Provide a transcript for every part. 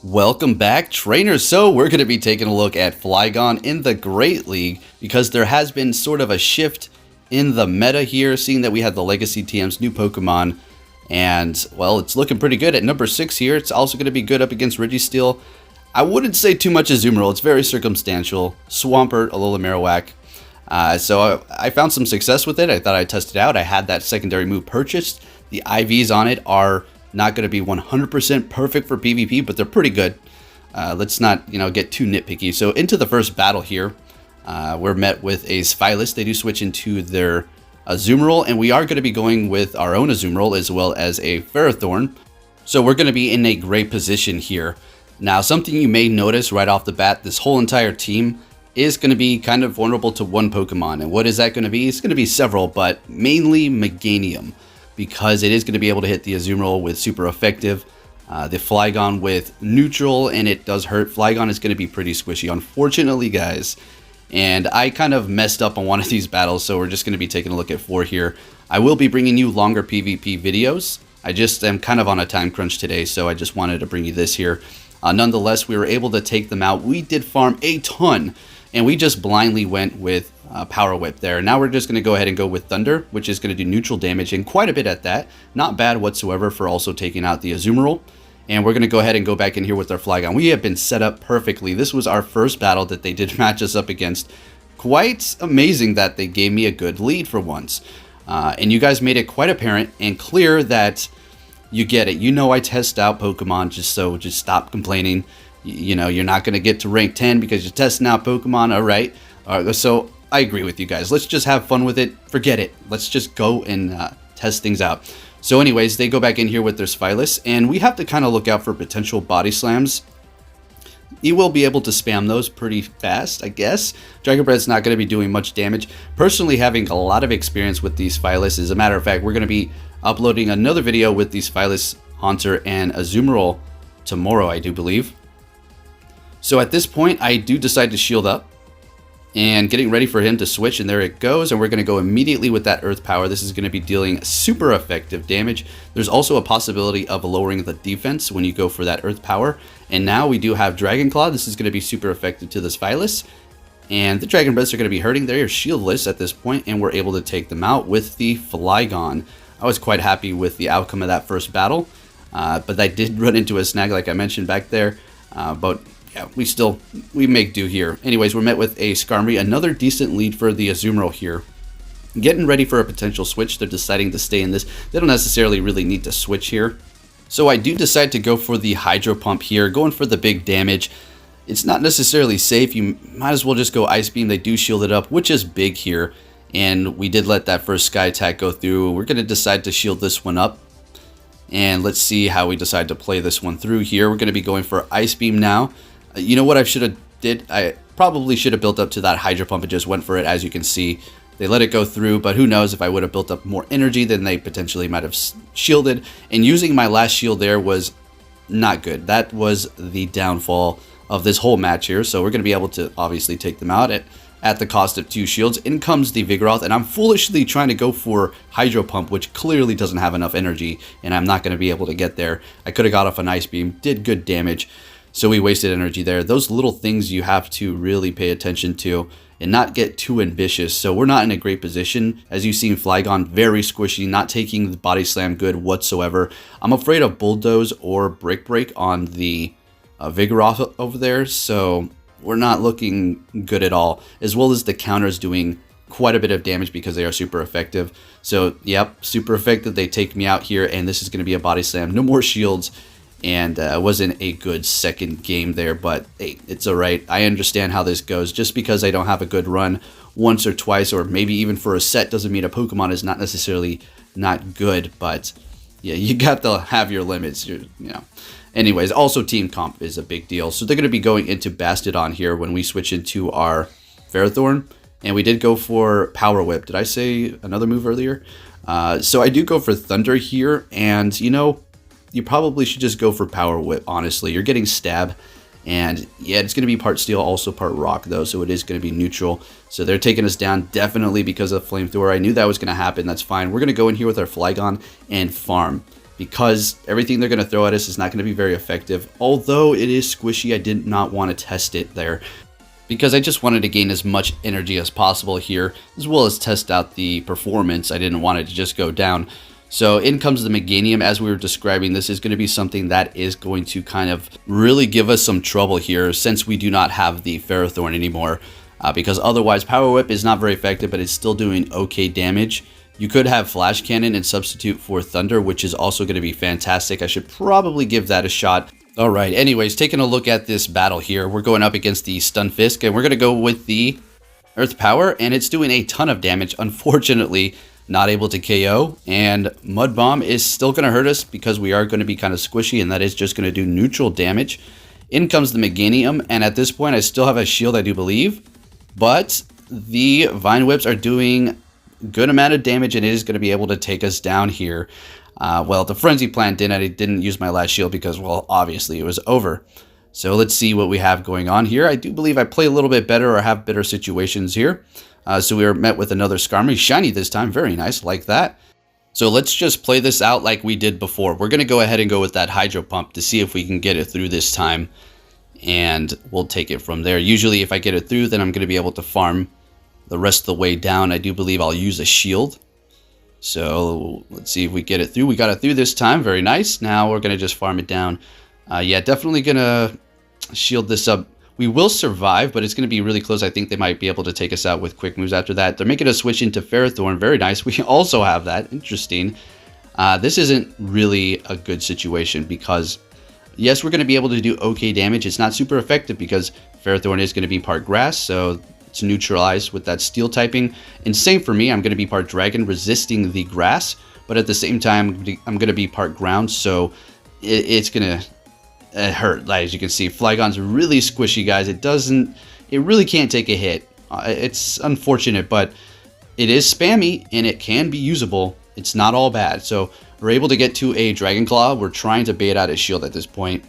Welcome back, trainers. So we're going to be taking a look at Flygon in the Great League because there has been sort of a shift in the meta here, seeing that we had the Legacy TM's new Pokemon. And, well, it's looking pretty good at number 6 here. It's also going to be good up against Registeel. I wouldn't say too much Azumarill. It's very circumstantial. Swampert, a little Marowak. So I found some success with it. I thought I'd test it out. I had that secondary move purchased. The IVs on it are not going to be 100% perfect for PvP, but they're pretty good. Let's not, get too nitpicky. So into the first battle here, we're met with a Spylus. They do switch into their Azumarill, and we are going to be going with our own Azumarill as well as a Ferrothorn. So we're going to be in a great position here. Now, something you may notice right off the bat, this whole entire team is going to be kind of vulnerable to one Pokemon. And what is that going to be? It's going to be several, but mainly Meganium, because it is going to be able to hit the Azumarill with super effective, the Flygon with neutral, and it does hurt. Flygon is going to be pretty squishy, unfortunately, guys. And I kind of messed up on one of these battles, so we're just going to be taking a look at 4 here. I will be bringing you longer PvP videos. I just am kind of on a time crunch today, so I just wanted to bring you this here. Nonetheless, we were able to take them out. We did farm a ton, and we just blindly went with Power Whip there. Now we're just going to go ahead and go with Thunder, which is going to do neutral damage, and quite a bit at that. Not bad whatsoever for also taking out the Azumarill. And we're going to go ahead and go back in here with our Flygon. We have been set up perfectly. This was our first battle that they did match us up against. Quite amazing that they gave me a good lead for once. And you guys made it quite apparent and clear that you get it. You know I test out Pokemon, just stop complaining. You're not going to get to rank 10 because you're testing out Pokemon. All right. So I agree with you guys. Let's just have fun with it. Forget it. Let's just go and test things out. So anyways, they go back in here with their Spylus, and we have to kind of look out for potential body slams. You will be able to spam those pretty fast, I guess. Dragon Breath's not going to be doing much damage. Personally, having a lot of experience with these Spylus. As a matter of fact, we're going to be uploading another video with these Spylus, Haunter, and Azumarill tomorrow, I do believe. So at this point, I do decide to shield up. And getting ready for him to switch, and there it goes, and we're going to go immediately with that Earth Power. This is going to be dealing super effective damage. There's also a possibility of lowering the defense when you go for that Earth Power. And now we do have Dragon Claw. This is going to be super effective to the Spylus. And the Dragon Breaths are going to be hurting. They're shieldless at this point, and we're able to take them out with the Flygon. I was quite happy with the outcome of that first battle, but I did run into a snag like I mentioned back there, but yeah, we make do here. Anyways, we're met with a Skarmory, another decent lead for the Azumarill here. Getting ready for a potential switch. They're deciding to stay in this. They don't necessarily really need to switch here. So I do decide to go for the Hydro Pump here, going for the big damage. It's not necessarily safe. You might as well just go Ice Beam. They do shield it up, which is big here. And we did let that first Sky Attack go through. We're going to decide to shield this one up. And let's see how we decide to play this one through here. We're going to be going for Ice Beam now. You know what I should have did? I probably should have built up to that Hydro Pump and just went for it. As you can see, they let it go through, but who knows, if I would have built up more energy, then they potentially might have shielded. And using my last shield there was not good. That was the downfall of this whole match here. So we're going to be able to obviously take them out at the cost of 2 shields. In comes the Vigoroth, and I'm foolishly trying to go for Hydro Pump, which clearly doesn't have enough energy, and I'm not going to be able to get there. I could have got off an Ice Beam, did good damage. So we wasted energy there. Those little things you have to really pay attention to and not get too ambitious. So we're not in a great position. As you've seen, Flygon, very squishy, not taking the Body Slam good whatsoever. I'm afraid of Bulldoze or Brick Break on the Vigoroth over there. So we're not looking good at all. As well as the counters doing quite a bit of damage because they are super effective. So, yep, super effective. They take me out here, and this is going to be a Body Slam. No more shields. And it wasn't a good second game there, but hey, it's alright. I understand how this goes. Just because I don't have a good run once or twice, or maybe even for a set, doesn't mean a Pokemon is not necessarily not good. But yeah, you got to have your limits. Anyways, also team comp is a big deal. So they're going to be going into Bastodon here when we switch into our Ferrothorn. And we did go for Power Whip. Did I say another move earlier? So I do go for Thunder here, and you probably should just go for Power Whip, honestly. You're getting Stab, and yeah, it's going to be part Steel, also part Rock, though, so it is going to be neutral. So they're taking us down definitely because of Flamethrower. I knew that was going to happen. That's fine. We're going to go in here with our Flygon and farm. because everything they're going to throw at us is not going to be very effective. Although it is squishy, I did not want to test it there, because I just wanted to gain as much energy as possible here, as well as test out the performance. I didn't want it to just go down. So in comes the Meganium. As we were describing, this is going to be something that is going to kind of really give us some trouble here, since we do not have the Ferrothorn anymore. Because otherwise, Power Whip is not very effective, but it's still doing okay damage. You could have Flash Cannon and substitute for Thunder, which is also going to be fantastic. I should probably give that a shot. Alright, anyways, taking a look at this battle here, we're going up against the Stunfisk, and we're going to go with the Earth Power, and it's doing a ton of damage. Unfortunately, not able to KO, and Mud Bomb is still going to hurt us because we are going to be kind of squishy, and that is just going to do neutral damage. In comes the Meganium, and at this point I still have a shield, I do believe, but the Vine Whips are doing a good amount of damage, and it is going to be able to take us down here. Well, the Frenzy Plant I didn't use my last shield because, well, obviously it was over. So let's see what we have going on here. I do believe I play a little bit better or have better situations here. So we were met with another Skarmory, shiny this time, very nice, like that. So let's just play this out like we did before. We're going to go ahead and go with that Hydro Pump to see if we can get it through this time. And we'll take it from there. Usually if I get it through, then I'm going to be able to farm the rest of the way down. I do believe I'll use a shield. So let's see if we get it through. We got it through this time, very nice. Now we're going to just farm it down. Yeah, definitely going to shield this up. We will survive, but it's going to be really close. I think they might be able to take us out with quick moves after that. They're making us switch into Ferrothorn. Very nice. We also have that. Interesting. This isn't really a good situation because, yes, we're going to be able to do okay damage. It's not super effective because Ferrothorn is going to be part grass, so it's neutralized with that steel typing. And same for me. I'm going to be part dragon, resisting the grass, but at the same time, I'm going to be part ground, so it's going to hurt. As you can see, Flygon's really squishy, guys. It really can't take a hit. It's unfortunate, but it is spammy and it can be usable. It's not all bad. So we're able to get to a Dragon Claw. We're trying to bait out a shield at this point.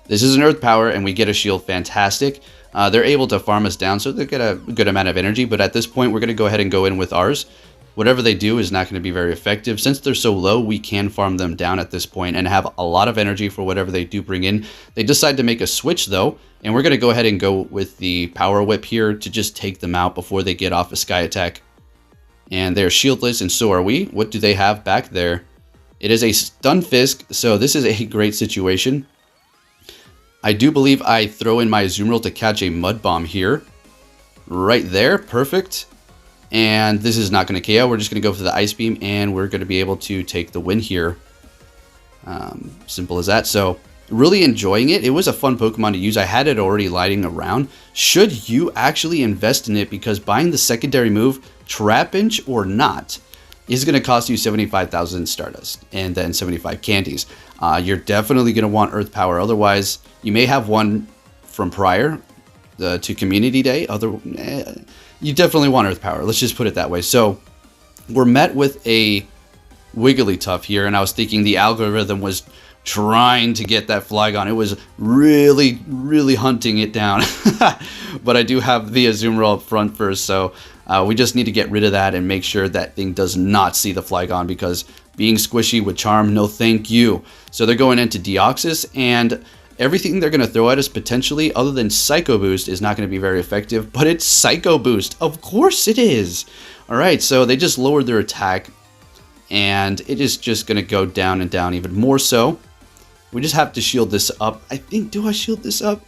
This is an Earth Power and we get a shield. Fantastic. They're able to farm us down, so they get a good amount of energy, but at this point we're going to go ahead and go in with ours. Whatever they do is not going to be very effective. Since they're so low, we can farm them down at this point and have a lot of energy for whatever they do bring in. They decide to make a switch, though, and we're going to go ahead and go with the Power Whip here to just take them out before they get off a Sky Attack. And they're shieldless, and so are we. What do they have back there? It is a Stunfisk, so this is a great situation. I do believe I throw in my Azumarill to catch a Mud Bomb here. Right there, perfect. And this is not going to KO. We're just going to go for the Ice Beam, and we're going to be able to take the win here. Simple as that. So, really enjoying it. It was a fun Pokemon to use. I had it already lighting around. Should you actually invest in it, because buying the secondary move, Trapinch or not, is going to cost you 75,000 Stardust and then 75 candies. You're definitely going to want Earth Power. Otherwise, you may have one from prior to Community Day. You definitely want Earth Power. Let's just put it that way. So we're met with a Wigglytuff here, and I was thinking the algorithm was trying to get that Flygon. It was really, really hunting it down. But I do have the Azumarill up front first, so we just need to get rid of that and make sure that thing does not see the Flygon, because being squishy with Charm, no thank you. So they're going into Deoxys, and everything they're going to throw at us potentially, other than Psycho Boost, is not going to be very effective. But it's Psycho Boost. Of course it is. Alright, so they just lowered their attack, and it is just going to go down and down even more so. We just have to shield this up. I think, do I shield this up?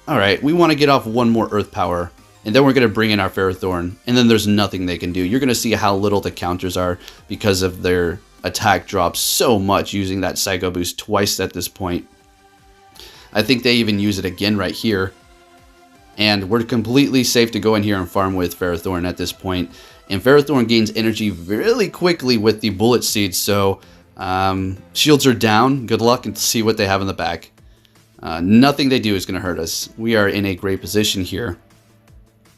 Alright, we want to get off one more Earth Power, and then we're going to bring in our Ferrothorn, and then there's nothing they can do. You're going to see how little the counters are because of their attack drops so much, using that Psycho Boost twice at this point. I think they even use it again right here. And we're completely safe to go in here and farm with Ferrothorn at this point. And Ferrothorn gains energy really quickly with the Bullet Seeds, so shields are down. Good luck, and see what they have in the back. Nothing they do is going to hurt us. We are in a great position here.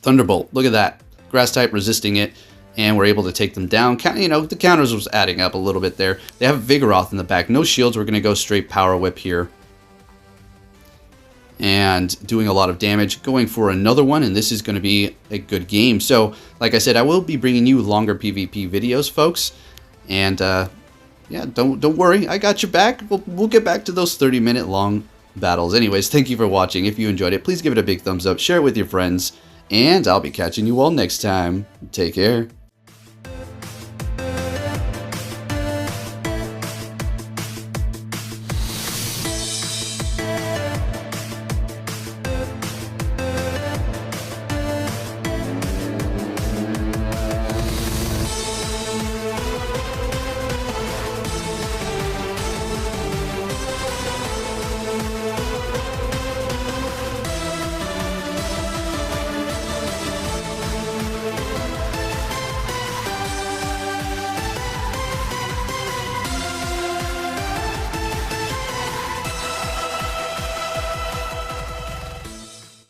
Thunderbolt, look at that. Grass type resisting it, and we're able to take them down. You know, the counters was adding up a little bit there. They have Vigoroth in the back. No shields. We're going to go straight Power Whip here. And doing a lot of damage, going for another one, and this is going to be a good game. So, like I said, I will be bringing you longer PvP videos, folks, and yeah, don't worry, I got your back. We'll get back to those 30-minute long battles. Anyways, thank you for watching. If you enjoyed it, please give it a big thumbs up, share it with your friends, and I'll be catching you all next time. Take care.